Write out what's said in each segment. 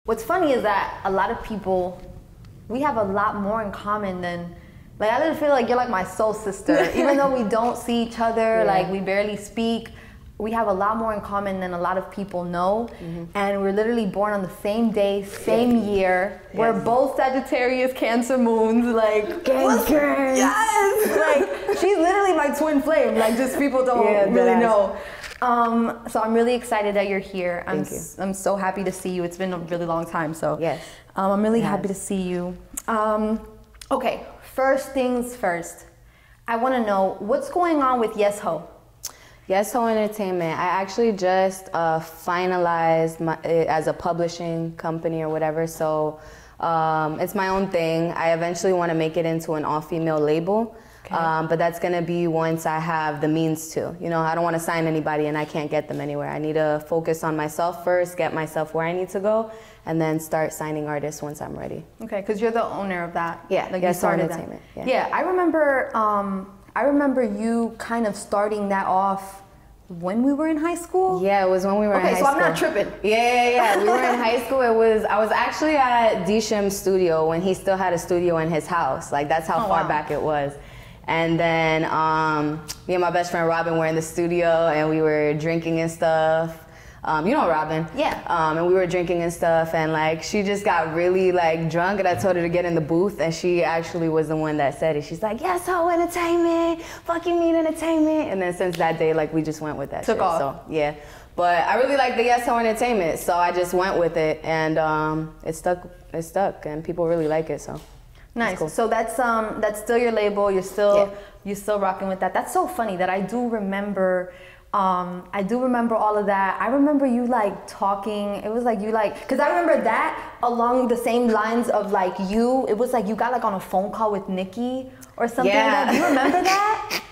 What's funny is that a lot of people, we have a lot more in common than, like, I literally feel like you're like my soul sister. Even though we don't see each other, like we barely speak, we have a lot more in common than a lot of people know. And we're literally born on the same day, same year. We're both Sagittarius, Cancer moons, like, gang. Yes! Like, she's literally my twin flame. Like, just people don't really know. So I'm really excied that you're here. I'm so happy to see you. It's been a really long time, so I'm really happy to see you. Okay, first things first. I want to know what's going on with Yes Ho. Yes Ho Entertainment. I actually just finalized it as a publishing company or whatever. So it's my own thing. I eventually want to make it into an all-female label. But that's gonna be once I have the means to. You know, I don't want to sign anybody and I can't get them anywhere. I need to focus on myself first, get myself where I need to go, and then start signing artists once I'm ready. Okay, because you're the owner of that. Yeah, like Yes you started Entertainment. That. Yeah, I remember you kind of starting that off when we were in high school. Yeah, it was when we were in high school. Okay, so I'm not tripping. Yeah. We were in high school. I was actually at Dishem's studio when he still had a studio in his house. Like, that's how far back it was. And then me and my best friend Robin were in the studio and we were drinking and stuff. You know Robin? Yeah. And we were drinking and stuff, and like she just got really like drunk, and I told her to get in the booth, and she actually was the one that said it. She's like, Yes Ho Entertainment, fucking mean entertainment. And then since that day, like we just went with that shit. Off. So yeah. But I really like the Yes Ho Entertainment, so I just went with it, and it stuck, and people really like it, so. Nice. Cool. So that's still your label. You're still rocking with that. That's so funny that I do remember all of that. I remember you like talking. It was like you like, because I remember that along the same lines of like you. It was like you got like on a phone call with Nicki or something like that. Do you remember that?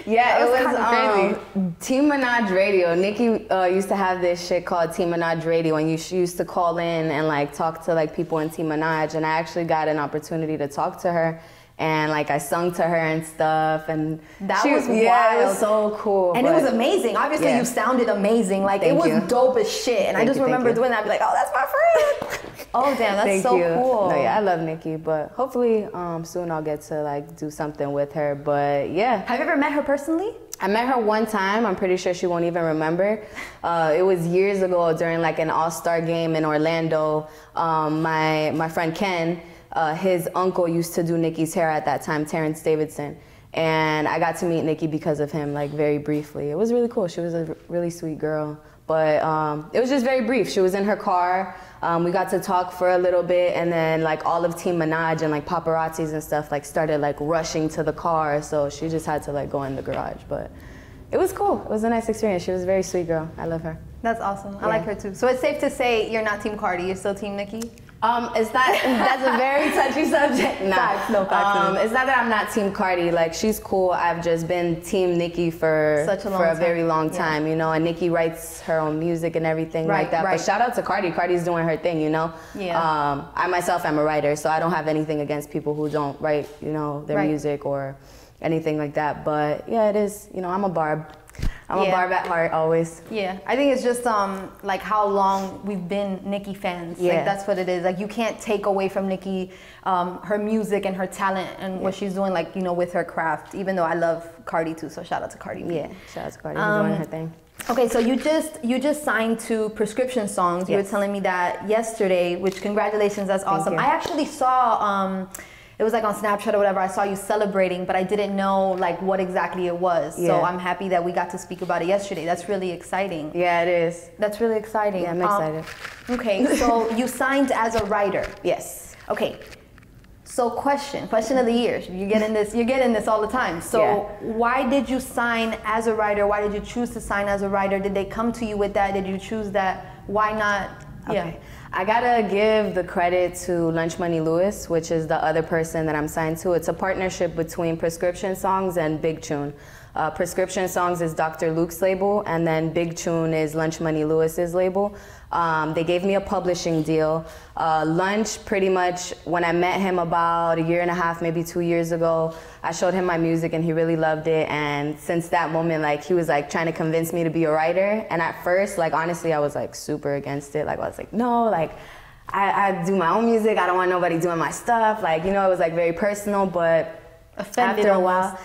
Yeah, it was crazy. Team Minaj Radio. Nicki used to have this shit called Team Minaj Radio, and she used to call in and like talk to like people in Team Minaj, and I actually got an opportunity to talk to her, and like I sung to her and stuff, and that was wild. It was so cool. And it was amazing. Obviously, you sounded amazing. Like it was dope as shit. And I just remember doing that. I'd be like, oh, that's my friend. Oh damn, that's so cool. No, yeah, I love Nicki, but hopefully soon I'll get to like do something with her. But yeah. Have you ever met her personally? I met her one time. I'm pretty sure she won't even remember. It was years ago during like an all-star game in Orlando. My friend Ken, his uncle used to do Nicki's hair at that time, Terrence Davidson. And I got to meet Nicki because of him, like very briefly. It was really cool. She was a really sweet girl. But it was just very brief. She was in her car. We got to talk for a little bit, and then like all of Team Minaj and like paparazzis and stuff like started like rushing to the car. So she just had to like go in the garage. But it was cool. It was a nice experience. She was a very sweet girl. I love her. That's awesome. I like her too. So it's safe to say you're not Team Cardi. You're still Team Nicki? That's a very touchy subject. Facts. It's not that I'm not Team Cardi. Like, she's cool. I've just been Team Nicki for a very long time, you know, and Nicki writes her own music and everything like that. But shout out to Cardi. Cardi's doing her thing, you know. Yeah. I myself am a writer, so I don't have anything against people who don't write, you know, their music or anything like that. But yeah, it is, you know, I'm a barb. I'm a barb at heart, always. Yeah, I think it's just like how long we've been Nicki fans. Like that's what it is. Like you can't take away from Nicki her music and her talent and what she's doing, like, you know, with her craft. Even though I love Cardi too, so shout out to Cardi. Yeah, shout out to Cardi. She's doing her thing. Okay, so you just signed to Prescription Songs. You were telling me that yesterday, which congratulations, that's awesome. I actually saw. It was like on Snapchat or whatever, I saw you celebrating, but I didn't know like what exactly it was. So I'm happy that we got to speak about it yesterday. That's really exciting. Yeah, it is. That's really exciting. Yeah, I'm excited. Okay, so you signed as a writer. Yes. Okay. So question of the year. You're getting this all the time. So why did you sign as a writer? Why did you choose to sign as a writer? Did they come to you with that? Did you choose that? Why not? Okay. Yeah. I gotta give the credit to Lunch Money Lewis, which is the other person that I'm signed to. It's a partnership between Prescription Songs and Big Tune. Prescription Songs is Dr. Luke's label, and then Big Tune is Lunch Money Lewis's label. They gave me a publishing deal. Lunch, pretty much, when I met him about a year and a half, maybe 2 years ago, I showed him my music and he really loved it. And since that moment, like, he was like trying to convince me to be a writer. And at first, like, honestly, I was like super against it. Like, I was like, no, like, I do my own music. I don't want nobody doing my stuff. Like, you know, it was like very personal, but Offended after a while,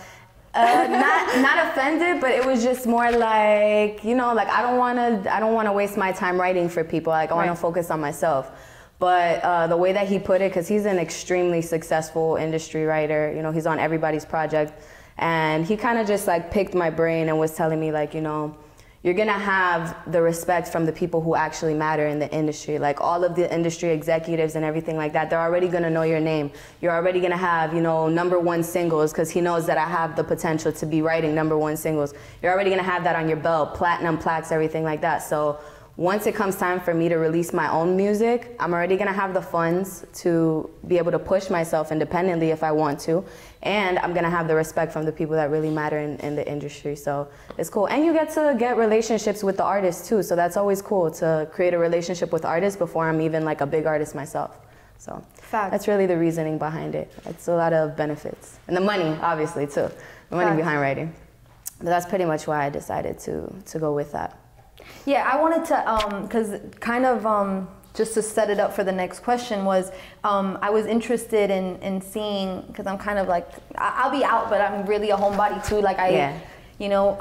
not offended, but it was just more like, you know, like I don't want to waste my time writing for people. Like I want to focus on myself. But the way that he put it, because he's an extremely successful industry writer, you know, he's on everybody's project, and he kind of just like picked my brain and was telling me like, you know, you're gonna have the respect from the people who actually matter in the industry. Like all of the industry executives and everything like that, they're already gonna know your name. You're already gonna have, you know, #1 singles, because he knows that I have the potential to be writing #1 singles. You're already gonna have that on your belt, platinum plaques, everything like that. So once it comes time for me to release my own music, I'm already gonna have the funds to be able to push myself independently if I want to. And I'm gonna have the respect from the people that really matter in the industry. So it's cool. And you get to get relationships with the artists too. So that's always cool to create a relationship with artists before I'm even like a big artist myself. So that's really the reasoning behind it. It's a lot of benefits. And the money, obviously, too. The money behind writing. But that's pretty much why I decided to go with that. Yeah, I wanted to, because kind of just to set it up for the next question was, I was interested in seeing, because I'm kind of like, I'll be out, but I'm really a homebody too. Like you know,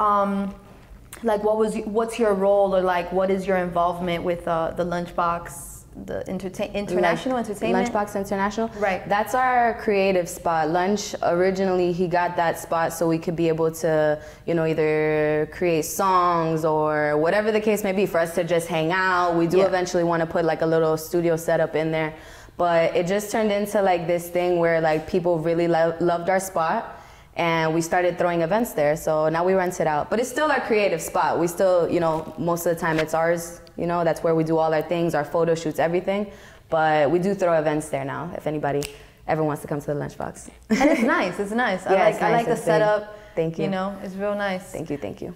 like what's your role, or like what is your involvement with the Lunchbox? The international entertainment? Lunchbox International? Right. That's our creative spot. Lunch, originally he got that spot so we could be able to, you know, either create songs or whatever the case may be, for us to just hang out. We do eventually want to put like a little studio setup in there. But it just turned into like this thing where like people really loved our spot. And we started throwing events there, so now we rent it out. But it's still our creative spot. We still, you know, most of the time it's ours, you know, that's where we do all our things, our photo shoots, everything. But we do throw events there now, if anybody ever wants to come to the Lunchbox. And it's nice, it's nice. Yeah, I like the setup. Thank you. You know, it's real nice. Thank you, thank you.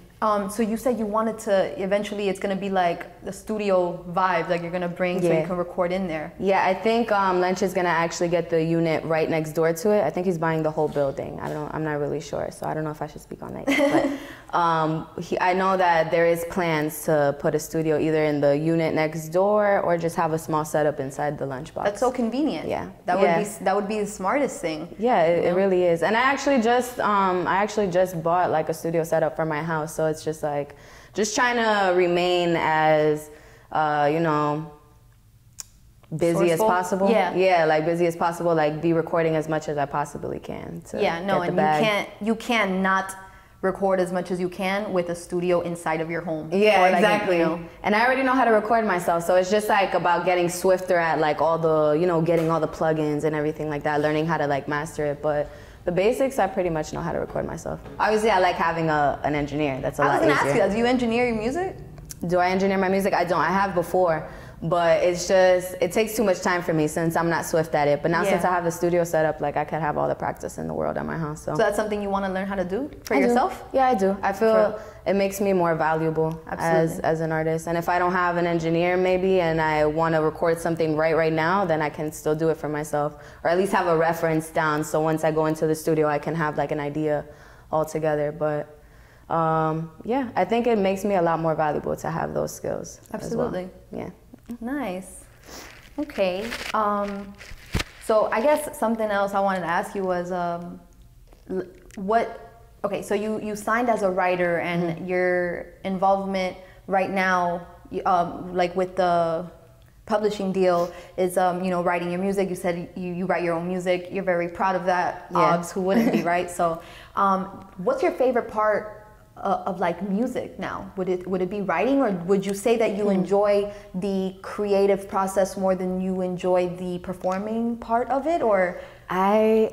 So you said you wanted to, eventually it's gonna be like the studio vibe, like you're gonna bring so you can record in there. Yeah, I think Lunch is gonna actually get the unit right next door to it. I think he's buying the whole building. I'm not really sure, so I don't know if I should speak on that yet. But I know that there is plans to put a studio either in the unit next door or just have a small setup inside the Lunchbox. That's so convenient. Yeah. That would be the smartest thing. Yeah, it really is. And I actually just bought like a studio setup for my house, so it's just like, just trying to remain as, you know, busy as possible. Yeah, like busy as possible, like be recording as much as I possibly can. And you cannot record as much as you can with a studio inside of your home. Yeah, like, exactly. You know. And I already know how to record myself, so it's just like about getting swifter at like all the, you know, getting all the plugins and everything like that, learning how to like master it. But the basics, I pretty much know how to record myself. Obviously, I like having an engineer. That's a lot easier. I was gonna ask you, do you engineer your music? Do I engineer my music? I don't. I have before, but it's just, it takes too much time for me since I'm not swift at it. But now since I have the studio set up, like I could have all the practice in the world at my house. So that's something you want to learn how to do for yourself? Yeah, I do. I feel it makes me more valuable as an artist. And if I don't have an engineer maybe and I want to record something right now, then I can still do it for myself, or at least have a reference down. So once I go into the studio, I can have like an idea altogether. But yeah, I think it makes me a lot more valuable to have those skills. Absolutely. As well. Yeah. Nice. Okay. So I guess something else I wanted to ask you was okay, so you signed as a writer, and your involvement right now, like with the publishing deal, is you know, writing your music. You said you write your own music. You're very proud of that. Obs, who wouldn't be, right? So what's your favorite part of like music now? Would it be writing, or would you say that you enjoy the creative process more than you enjoy the performing part of it? Or I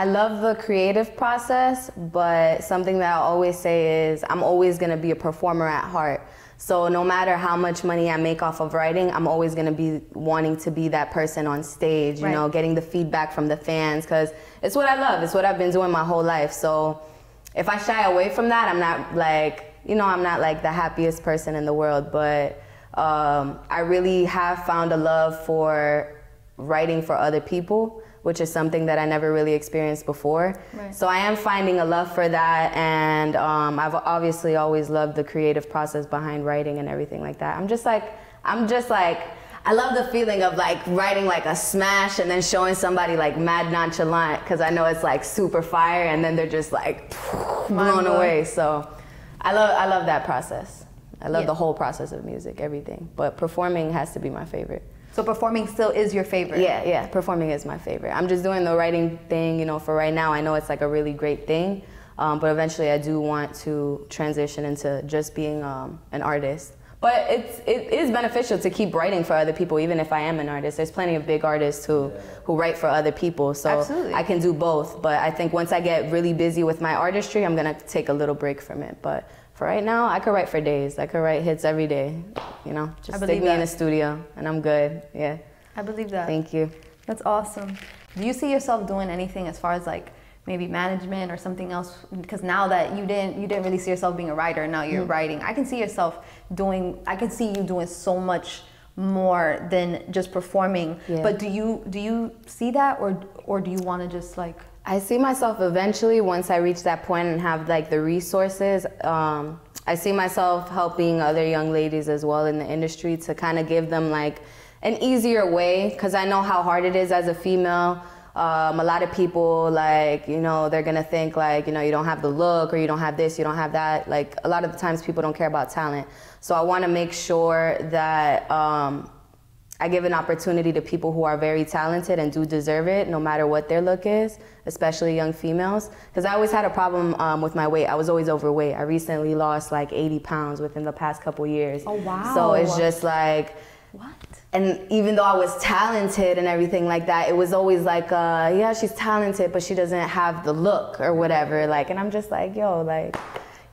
love the creative process, but something that I always say is I'm always gonna be a performer at heart. So no matter how much money I make off of writing, I'm always gonna be wanting to be that person on stage, you know, getting the feedback from the fans, because it's what I love. It's what I've been doing my whole life. So if I shy away from that, I'm not like, you know, I'm not like the happiest person in the world, but I really have found a love for writing for other people, which is something that I never really experienced before. So I am finding a love for that, and I've obviously always loved the creative process behind writing and everything like that. I'm just like, I love the feeling of like writing like a smash and then showing somebody like mad nonchalant, because I know it's like super fire and then they're just like blown away. So I love that process. I love the whole process of music, everything. But performing has to be my favorite. So performing still is your favorite? Yeah, performing is my favorite. I'm just doing the writing thing, you know, for right now. I know it's like a really great thing, but eventually I do want to transition into just being an artist. But it is beneficial to keep writing for other people, even if I am an artist. There's plenty of big artists who write for other people, so absolutely. I can do both. But I think once I get really busy with my artistry, I'm gonna take a little break from it. But for right now, I could write for days. I could write hits every day, you know? Just stick me in the studio and I'm good, yeah. I believe that. Thank you. That's awesome. Do you see yourself doing anything as far as like maybe management or something else? Because now that you didn't really see yourself being a writer, now you're writing. I can see yourself I can see you doing so much more than just performing. Yeah. But do you see that, or do you want to just like? I see myself eventually, once I reach that point and have like the resources, I see myself helping other young ladies as well in the industry to kind of give them like an easier way, because I know how hard it is as a female. A lot of people, like, you know, they're gonna think like, you know, you don't have the look, or you don't have this, you don't have that. Like, a lot of the times people don't care about talent. So I want to make sure that I give an opportunity to people who are very talented and do deserve it, no matter what their look is, especially young females. Because I always had a problem with my weight. I was always overweight. I recently lost like 80 pounds within the past couple years. Oh, wow. So it's just like, what? And even though I was talented and everything like that, it was always like, yeah, she's talented, but she doesn't have the look or whatever. Like, and I'm just like, yo, like,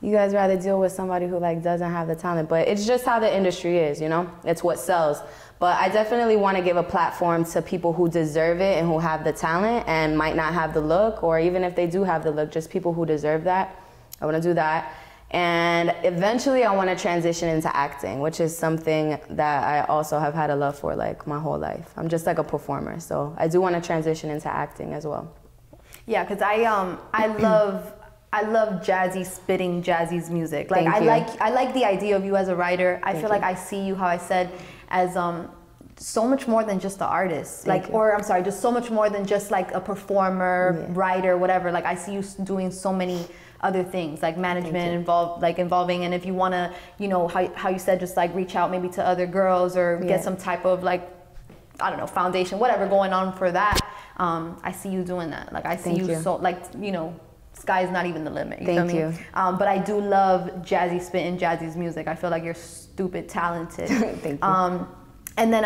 you guys rather deal with somebody who like doesn't have the talent. But it's just how the industry is, you know? It's what sells. But I definitely want to give a platform to people who deserve it and who have the talent and might not have the look, or even if they do have the look, just people who deserve that. I want to do that. And eventually I want to transition into acting, which is something that I also have had a love for like my whole life. I'm just like a performer, so I do want to transition into acting as well. Yeah, because I love Jazzy spitting Jazzy's music. Like I like the idea of you as a writer. I feel like I see you, how I said, as so much more than just the artist. Like, or I'm sorry, just so much more than just like a performer, writer, whatever. Like I see you doing so many other things, like management involving, and if you want to, you know, how you said, just like reach out maybe to other girls or get some type of like, I don't know, foundation, whatever going on for that. I see you doing that. Like I see you so, like, you know, sky's not even the limit. Thank you. But I do love Jazzy spitting Jazzy's music. I feel like you're stupid talented. Thank you. And then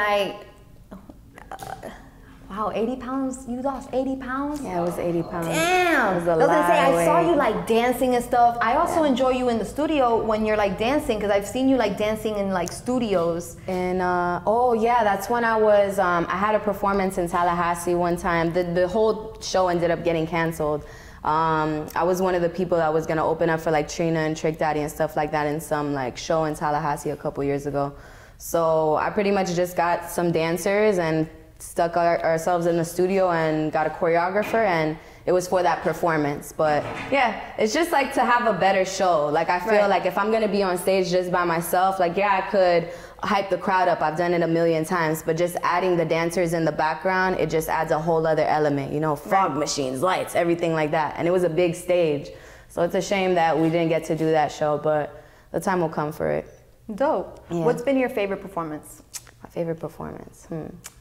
wow, 80 pounds? You lost 80 pounds? Yeah, it was 80 pounds. Damn! It was a lot of I saw you like dancing and stuff. I also enjoy you in the studio when you're like dancing, because I've seen you like dancing in like studios. And oh yeah, that's when I was, I had a performance in Tallahassee one time. The whole show ended up getting canceled. I was one of the people that was gonna open up for like Trina and Trick Daddy and stuff like that in some like show in Tallahassee a couple years ago. So I pretty much just got some dancers and stuck ourselves in the studio and got a choreographer, and it was for that performance. But yeah, it's just like to have a better show. Like I feel like if I'm gonna be on stage just by myself, like yeah, I could hype the crowd up. I've done it a million times, but just adding the dancers in the background, it just adds a whole other element, you know, fog machines, lights, everything like that. And it was a big stage. So it's a shame that we didn't get to do that show, but the time will come for it. Dope. Yeah. What's been your favorite performance? My favorite performance?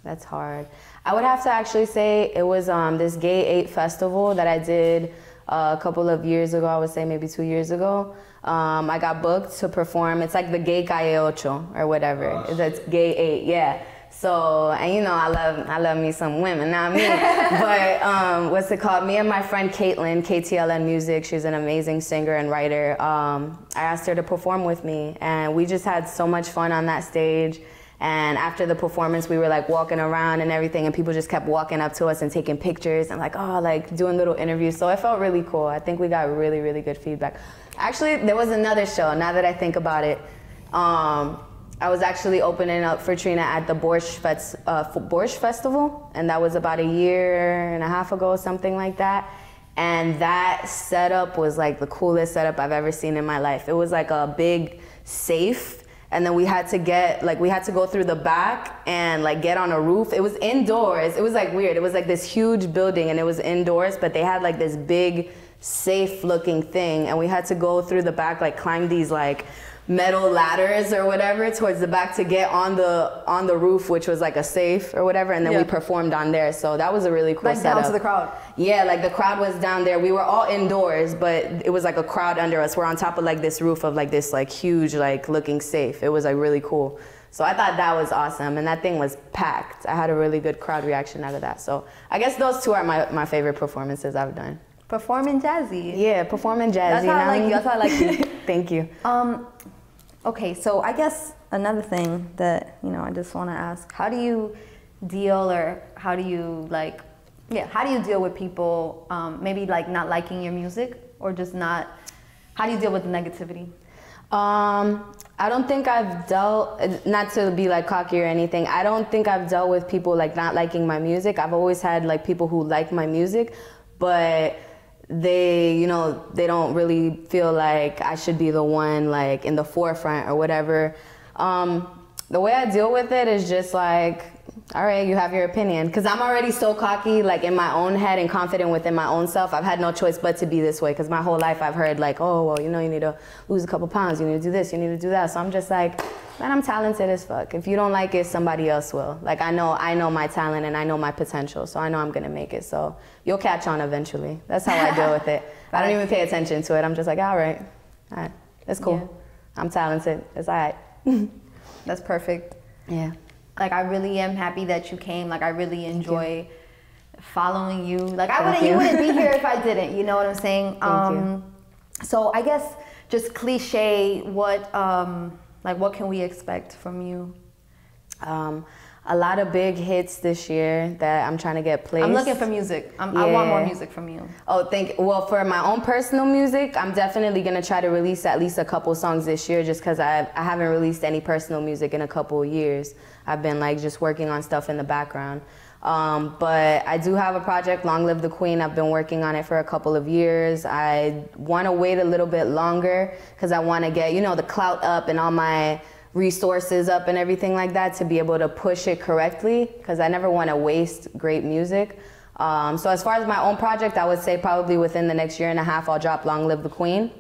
That's hard. I would have to actually say it was this Gay 8 festival that I did a couple of years ago. I would say maybe 2 years ago. I got booked to perform. It's like the Gay Calle Ocho or whatever. It's Gay 8, yeah. So, and you know, I love me some women, not me. But what's it called? Me and my friend Caitlin, KTLN Music, she's an amazing singer and writer. I asked her to perform with me, and we just had so much fun on that stage. And after the performance, we were like walking around and everything, and people just kept walking up to us and taking pictures and like, oh, like doing little interviews. So it felt really cool. I think we got really, really good feedback. Actually, there was another show, now that I think about it. I was actually opening up for Trina at the Borscht Festival, and that was about a year and a half ago, something like that. And that setup was like the coolest setup I've ever seen in my life. It was like a big safe, And then we had to go through the back and like get on a roof. It was indoors. It was like weird. It was like this huge building and it was indoors, but they had like this big safe looking thing. And we had to go through the back, like climb these like metal ladders or whatever towards the back to get on the roof, which was like a safe or whatever. And then we performed on there. So that was a really cool setup. Down to the crowd. Yeah, like the crowd was down there. We were all indoors, but it was like a crowd under us. We're on top of like this roof of like this like huge like looking safe. It was like really cool. So I thought that was awesome, and that thing was packed. I had a really good crowd reaction out of that. So I guess those two are my favorite performances I've done. Performing Jazzy. Yeah, performing Jazzy. That's how I like you. That's how I like you. Thank you. Okay, so I guess another thing that, you know, I just want to ask, how do you deal, or how do you like, how do you deal with people maybe like not liking your music, or just not, how do you deal with the negativity? I don't think I've dealt, not to be like cocky or anything, I don't think I've dealt with people like not liking my music. I've always had like people who like my music, but they, you know, they don't really feel like I should be the one like in the forefront or whatever. The way I deal with it is just like, all right, you have your opinion. Because I'm already so cocky, like in my own head and confident within my own self. I've had no choice but to be this way. Because my whole life I've heard like, oh, well, you know, you need to lose a couple pounds. You need to do this, you need to do that. So I'm just like, man, I'm talented as fuck. If you don't like it, somebody else will. Like I know my talent and I know my potential. So I know I'm going to make it. So you'll catch on eventually. That's how I deal with it. I don't even pay attention to it. I'm just like, all right, that's cool. Yeah. I'm talented. It's all right. That's perfect. Yeah. Like, I really am happy that you came. Like, I really enjoy following you. Like, you wouldn't be here if I didn't. You know what I'm saying? Thank you. So I guess just cliche, what can we expect from you? A lot of big hits this year that I'm trying to get placed. I'm looking for music. I want more music from you. Oh, well, for my own personal music, I'm definitely gonna try to release at least a couple songs this year, just because I haven't released any personal music in a couple of years. I've been like just working on stuff in the background. But I do have a project, Long Live the Queen. I've been working on it for a couple of years. I want to wait a little bit longer because I want to get, you know, the clout up and all my resources up and everything like that to be able to push it correctly, because I never want to waste great music. So as far as my own project, I would say probably within the next year and a half I'll drop Long Live the Queen.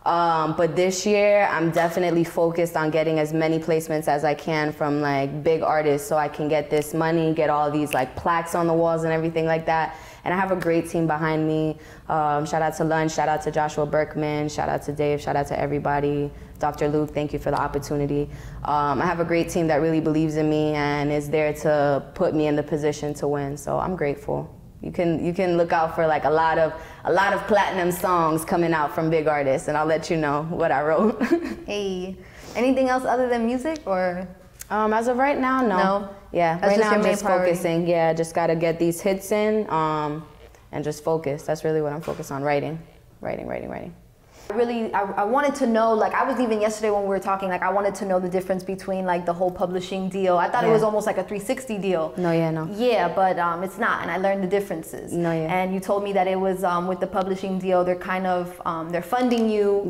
But this year I'm definitely focused on getting as many placements as I can from like big artists, so I can get this money, get all these like plaques on the walls and everything like that. And I have a great team behind me. Shout out to Lunch, shout out to Joshua Berkman, shout out to Dave, shout out to everybody. Dr. Luke, thank you for the opportunity. I have a great team that really believes in me and is there to put me in the position to win. So I'm grateful. You can look out for like a lot of platinum songs coming out from big artists, and I'll let you know what I wrote. Hey, anything else other than music, or? As of right now, no. Yeah, that's right now I'm just focusing. Yeah, just gotta get these hits in, and just focus. That's really what I'm focused on, writing. Really, I wanted to know, like, I was even yesterday when we were talking, like, I wanted to know the difference between, like, the whole publishing deal. I thought it was almost like a 360 deal. No. Yeah, but it's not, and I learned the differences. And you told me that it was, with the publishing deal, they're kind of, they're funding you.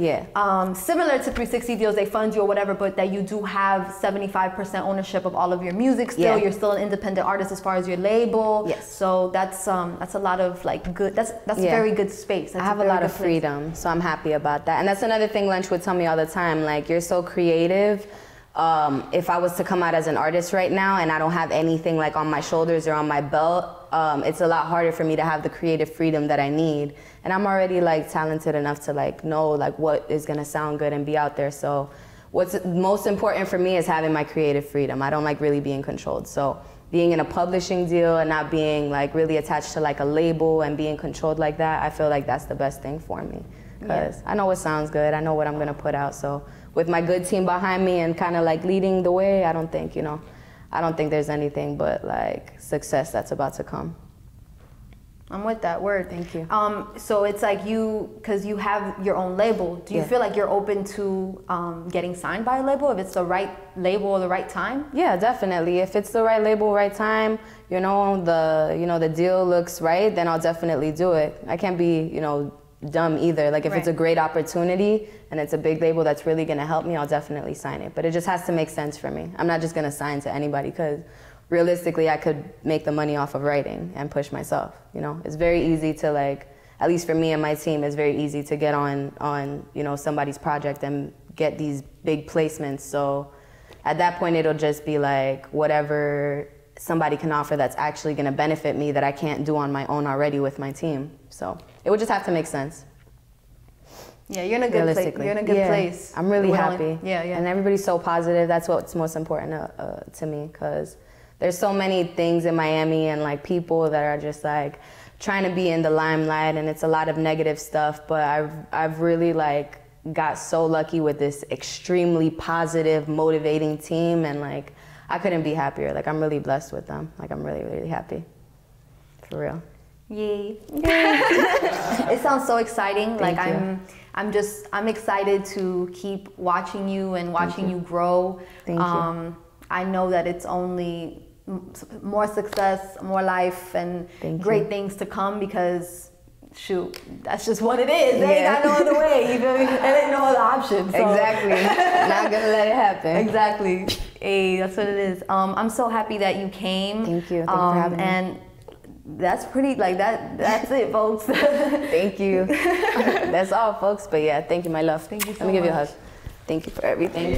Similar to 360 deals, they fund you or whatever, but that you do have 75% ownership of all of your music still. You're still an independent artist as far as your label. So that's a lot of, like, good, that's very good space. That's I have a lot of freedom, so I'm happy about that. And that's another thing Lunch would tell me all the time, like, you're so creative. If I was to come out as an artist right now and I don't have anything like on my shoulders or on my belt, it's a lot harder for me to have the creative freedom that I need. And I'm already like talented enough to like know like what is gonna sound good and be out there. So what's most important for me is having my creative freedom. I don't like really being controlled. So being in a publishing deal and not being like really attached to like a label and being controlled like that, I feel like that's the best thing for me. Because I know what sounds good, I know what I'm gonna put out. So with my good team behind me and kind of like leading the way, I don't think there's anything but like success that's about to come. I'm with that word. Thank you. So it's like because you have your own label, do you feel like you're open to getting signed by a label if it's the right label or the right time? Yeah, definitely. If it's the right label, right time, the deal looks right, then I'll definitely do it. I can't be, dumb either. Like if it's a great opportunity and it's a big label that's really gonna help me, I'll definitely sign it. But it just has to make sense for me. I'm not just gonna sign to anybody because realistically I could make the money off of writing and push myself, you know? It's very easy to like, at least for me and my team, it's very easy to get on you know, somebody's project and get these big placements. So at that point it'll just be like whatever somebody can offer that's actually gonna benefit me that I can't do on my own already with my team. So it would just have to make sense. Yeah, you're in a good place. You're in a good place. I'm really happy. Yeah. And everybody's so positive. That's what's most important to me, because there's so many things in Miami and like people that are just like trying to be in the limelight, and it's a lot of negative stuff. But I've really like got so lucky with this extremely positive, motivating team, and like I couldn't be happier. Like I'm really blessed with them. Like I'm really, really happy. For real. Yay. It sounds so exciting. Thank like you. I'm excited to keep watching you and watching you grow. Thank you. I know that it's only more success, more life, and great things to come, because shoot, that's just what it is. They ain't got no other way. You feel me? There ain't no other option. So. Exactly. Not gonna let it happen. Exactly. Hey, that's what it is. I'm so happy that you came. Thank you. Thanks for having me. And that's pretty, like that's it, folks. Thank you. That's all, folks. But yeah, thank you, my love. Thank you so Let me give you a much. hug. Thank you for everything.